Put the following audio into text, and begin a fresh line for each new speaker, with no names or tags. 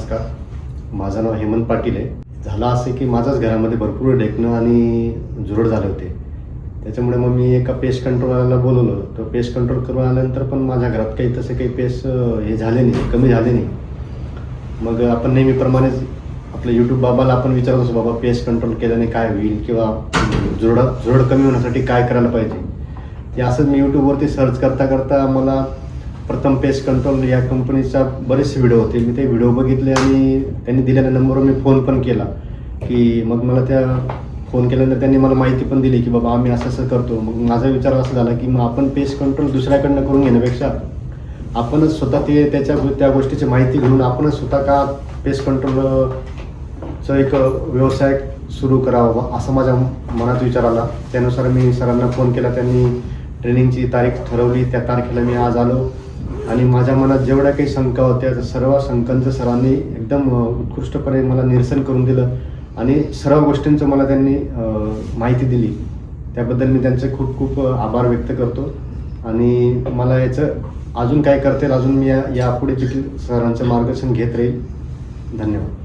नमस्कार. माझं नाव हेमंत पाटील आहे. झालं असं की माझ्याच घरामध्ये भरपूर ढेकणं आणि जुरड झाले होते. त्याच्यामुळे मग मी एका पेस्ट कंट्रोलरला बोलवलं. तर पेस्ट कंट्रोल करून आल्यानंतर पण माझ्या घरात काही तसे काही पेस्ट हे झाले नाही, कमी झाले नाही. मग आपण नेहमीप्रमाणेच आपलं यूट्यूब बाबाला आपण विचारत असतो, बाबा पेस्ट कंट्रोल केल्याने काय होईल किंवा जुरड कमी होण्यासाठी काय करायला पाहिजे. ते असंच मी यूट्यूबवरती सर्च करता करता मला प्रथम पेस्ट कंट्रोल या कंपनीचा बरेचसे व्हिडिओ होते. मी ते व्हिडिओ बघितले आणि त्यांनी दिलेल्या नंबरवर मी फोन पण केला की मग मला त्या फोन केल्यानंतर त्यांनी मला माहिती पण दिली की बाबा आम्ही असं असं करतो. मग माझा विचार असा झाला की मग आपण पेस्ट कंट्रोल दुसऱ्याकडनं करून घेण्यापेक्षा आपणच स्वतः त्या गोष्टीची माहिती घेऊन आपणच स्वतः का पेस्ट कंट्रोलचं एक व्यवसाय सुरू करावा असा माझ्या मनात विचार आला. त्यानुसार मी सरांना फोन केला. त्यांनी ट्रेनिंगची तारीख ठरवली. त्या तारखेला मी आज आलो आणि माझ्या मनात जेवढ्या काही शंका होत्या त्या सर्व शंकांचं सरांनी एकदम उत्कृष्टपणे मला निरसन करून दिलं आणि सर्व गोष्टींचं मला त्यांनी माहिती दिली. त्याबद्दल मी त्यांचे खूप खूप आभार व्यक्त करतो आणि मला याचं अजून काय करता येईल अजून मी यापुढे देखील सरांचं मार्गदर्शन घेत राहील. धन्यवाद.